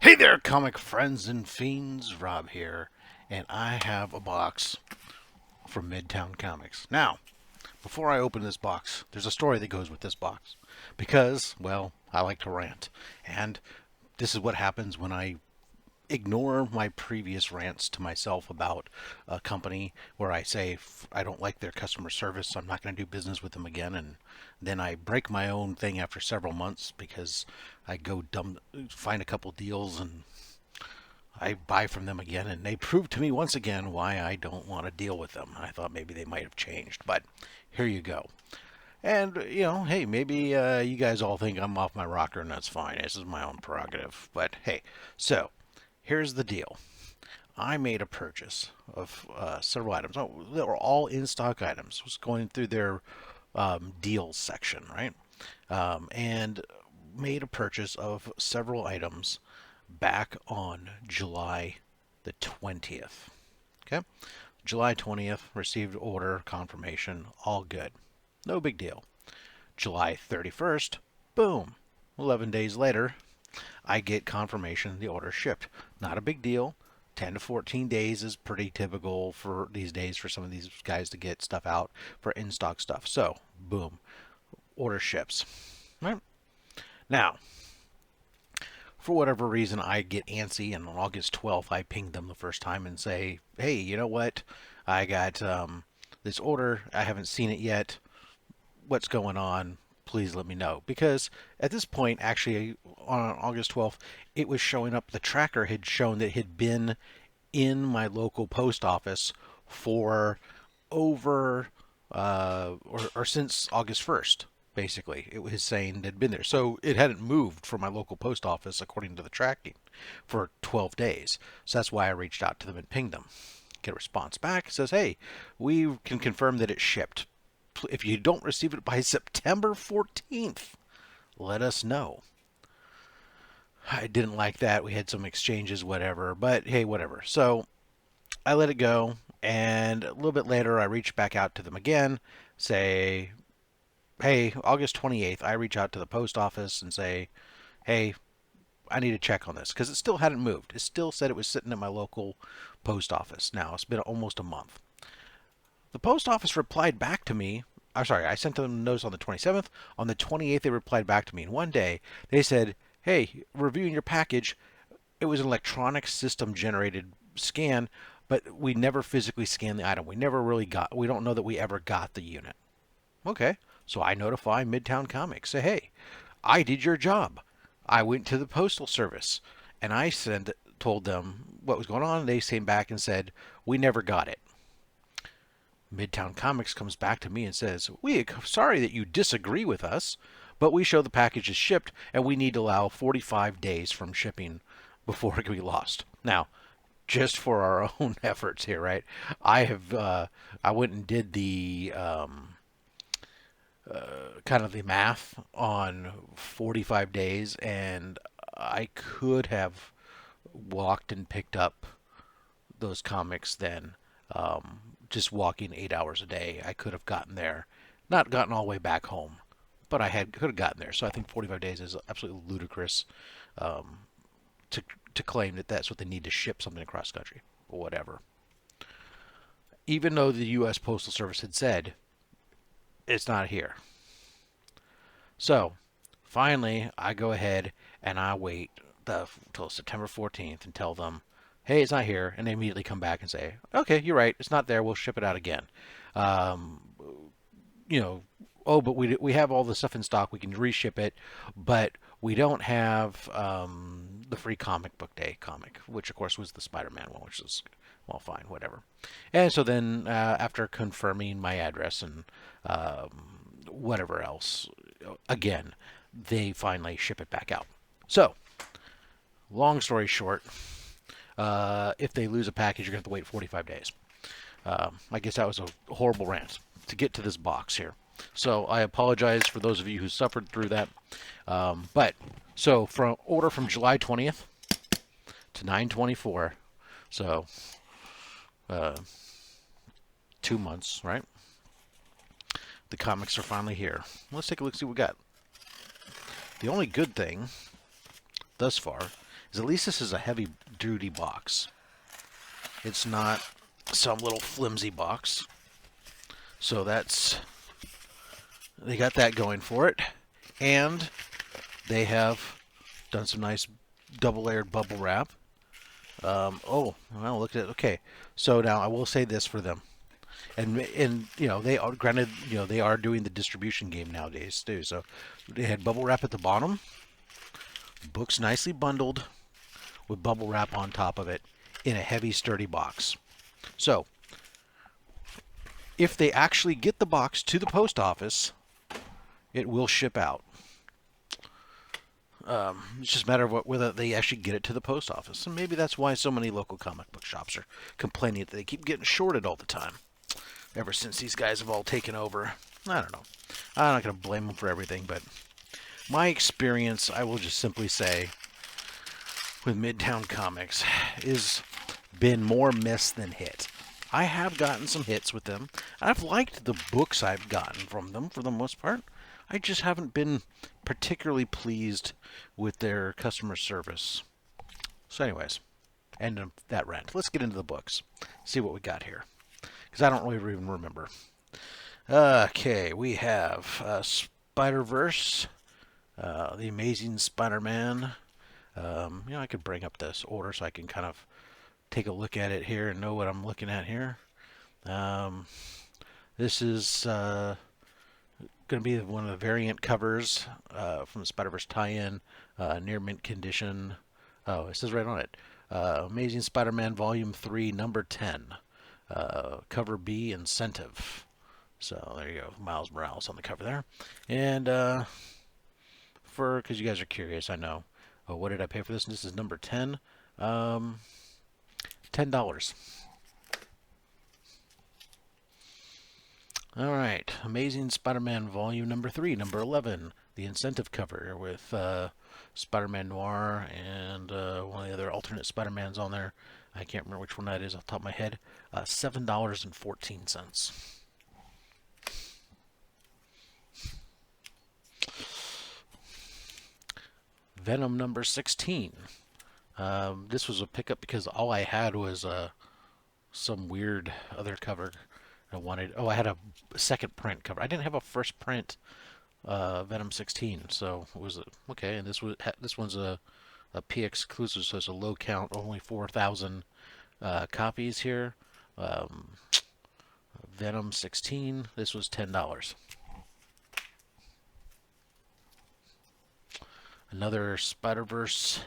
Hey there, comic friends and fiends. Rob here, and I have a box from Midtown Comics. Now, before I open this box, there's a story that goes with this box. Because, well, I like to rant. And this is what happens when I ignore my previous rants to myself about a company where I say I don't like their customer service, so I'm not going to do business with them again, and then I break my own thing after several months because I go find a couple deals and I buy from them again, and they prove to me once again why I don't want to deal with them. I thought maybe they might have changed, but here you go. And, hey, maybe you guys all think I'm off my rocker, and that's fine. This is my own prerogative. But hey, so here's the deal. I made a purchase of several items. Oh, they were all in stock items. I was going through their deals section, right? And made a purchase of several items back on July the 20th. Okay? July 20th, received order confirmation, all good. No big deal. July 31st, boom. 11 days later, I get confirmation the order shipped. Not a big deal. 10 to 14 days is pretty typical for these days for some of these guys to get stuff out for in-stock stuff. So, boom, order ships. Right? Now, for whatever reason, I get antsy, and on August 12th, I ping them the first time and say, hey, you know what? I got this order. I haven't seen it yet. What's going on? Please let me know. Because at this point, actually, on August 12th, it was showing up. The tracker had shown that it had been in my local post office for over or since August 1st. Basically, it was saying it had been there. So it hadn't moved from my local post office according to the tracking for 12 days. So that's why I reached out to them and pinged them. Get a response back. It says, hey, we can confirm that it shipped. If you don't receive it by September 14th, let us know. I didn't like that. We had some exchanges, whatever. But hey, whatever. So I let it go. And a little bit later, I reached back out to them again. Say, hey, August 28th, I reach out to the post office and say, hey, I need to check on this. Because it still hadn't moved. It still said it was sitting at my local post office. Now, it's been almost a month. The post office replied back to me. I'm sorry, I sent them notice on the 27th. On the 28th, they replied back to me. And one day, they said, hey, reviewing your package, it was an electronic system generated scan, but we never physically scanned the item. We don't know that we ever got the unit. Okay, so I notify Midtown Comics. Say, hey, I did your job. I went to the postal service, and told them what was going on. They came back and said, we never got it. Midtown Comics comes back to me and says, we are sorry that you disagree with us, but we show the package is shipped, and we need to allow 45 days from shipping before it can be lost. Now, just for our own efforts here, right? I went and did the kind of the math on 45 days, and I could have walked and picked up those comics then. Just walking 8 hours a day, I could have gotten there. Not gotten all the way back home, but could have gotten there. So I think 45 days is absolutely ludicrous to claim that that's what they need to ship something across country or whatever. Even though the U.S. Postal Service had said it's not here. So finally, I go ahead and I wait till September 14th and tell them, hey, it's not here. And they immediately come back and say, okay, you're right. It's not there. We'll ship it out again. Oh, but we have all the stuff in stock. We can reship it, but we don't have the free comic book day comic, which of course was the Spider-Man one, which is, well, fine, whatever. And so then after confirming my address and whatever else, again, they finally ship it back out. So, long story short, if they lose a package, you're going to have to wait 45 days. I guess that was a horrible rant to get to this box here. So I apologize for those of you who suffered through that. So from order from July 20th to 9/24, so 2 months, right? The comics are finally here. Let's take a look, see what we got. The only good thing thus far is is at least this is a heavy-duty box. It's not some little flimsy box. So they got that going for it. And they have done some nice double-layered bubble wrap. Oh, well, look at it. Okay, so now I will say this for them. And you know, they are, granted, you know, they are doing the distribution game nowadays too. So they had bubble wrap at the bottom, books nicely bundled with bubble wrap on top of it in a heavy, sturdy box. So if they actually get the box to the post office, it will ship out. It's just a matter of whether they actually get it to the post office. And maybe that's why so many local comic book shops are complaining that they keep getting shorted all the time. Ever since these guys have all taken over. I don't know. I'm not going to blame them for everything, but my experience, I will just simply say, with Midtown Comics, is been more miss than hit. I have gotten some hits with them. I've liked the books I've gotten from them for the most part. I just haven't been particularly pleased with their customer service. So anyways, end of that rant. Let's get into the books. See what we got here. Because I don't really even remember. Okay, we have Spider-Verse, The Amazing Spider-Man. I could bring up this order so I can kind of take a look at it here and know what I'm looking at here. This is going to be one of the variant covers from the Spider-Verse tie-in, near mint condition. Oh, it says right on it. Amazing Spider-Man Volume 3, Number 10. Cover B, Incentive. So there you go, Miles Morales on the cover there. And because you guys are curious, I know. Oh, what did I pay for this? This is number 10. $10. All right, Amazing Spider-Man Volume Number 3, Number 11. The Incentive cover with Spider-Man Noir and one of the other alternate Spider-Mans on there. I can't remember which one that is off the top of my head. $7.14. Venom number 16. This was a pickup because all I had was some weird other cover. I had a second print cover. I didn't have a first print Venom 16, so it was okay. And this one's a P exclusive, so it's a low count, only 4,000 copies here. Venom 16. This was $10. Another Spider-Verse.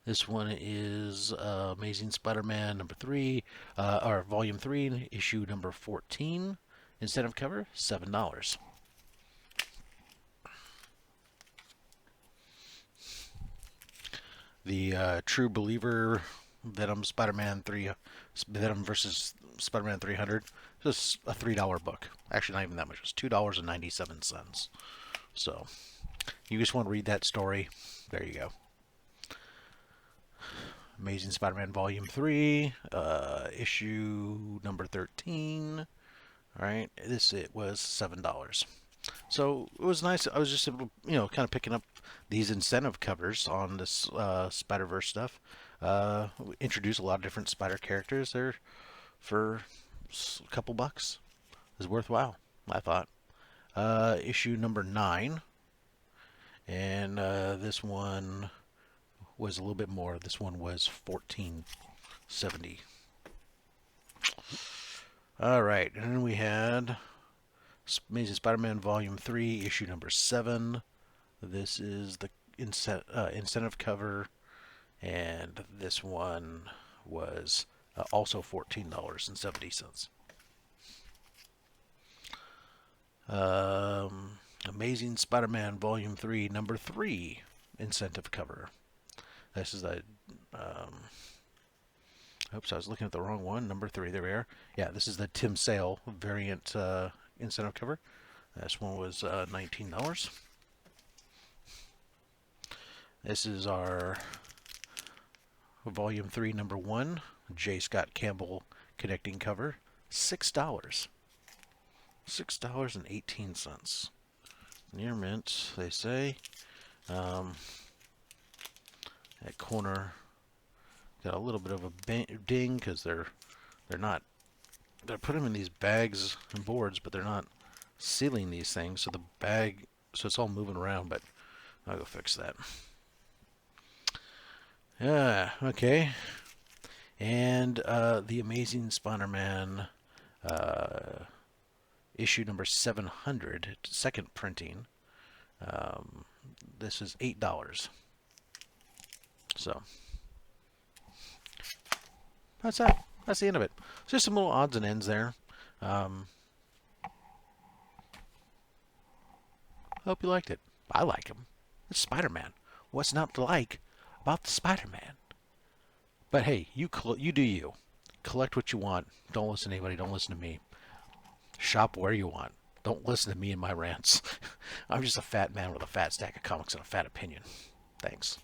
This one is Amazing Spider-Man number 3, or Volume 3, issue number 14. Incentive cover, $7. The True Believer Venom Spider-Man 3, Venom versus Spider-Man 300. Just a $3 book. Actually, not even that much. It's $2.97. So, you just want to read that story. There you go. Amazing Spider-Man Volume 3, issue number 13. Alright, it was $7. So it was nice. I was just able to, kind of picking up these incentive covers on this Spider-Verse stuff. Introduce a lot of different Spider characters there for a couple bucks. It was worthwhile, I thought. Issue number 9. And this one was a little bit more. This one was $14.70. All right, and then we had Amazing Spider-Man Volume 3, issue number 7. This is the incentive cover, and this one was also $14.70. Amazing Spider-Man Volume 3, number 3, incentive cover. This is the, oops, I was looking at the wrong one. Number 3, there we are. Yeah, this is the Tim Sale variant incentive cover. This one was $19. This is our Volume 3, number 1, J. Scott Campbell connecting cover. $6. $6.18. Near mint, they say. That corner got a little bit of a ding because they're not. They put them in these bags and boards, but they're not sealing these things. So the bag, so it's all moving around. But I'll go fix that. Yeah. Okay. And the Amazing Spider-Man issue number 700, second printing. This is $8. So that's that. That's the end of it. Just some little odds and ends there. Hope you liked it. I like him. It's Spider-Man. What's not to like about the Spider-Man? But hey, you do you. Collect what you want. Don't listen to anybody. Don't listen to me. Shop where you want. Don't listen to me and my rants. I'm just a fat man with a fat stack of comics and a fat opinion. Thanks.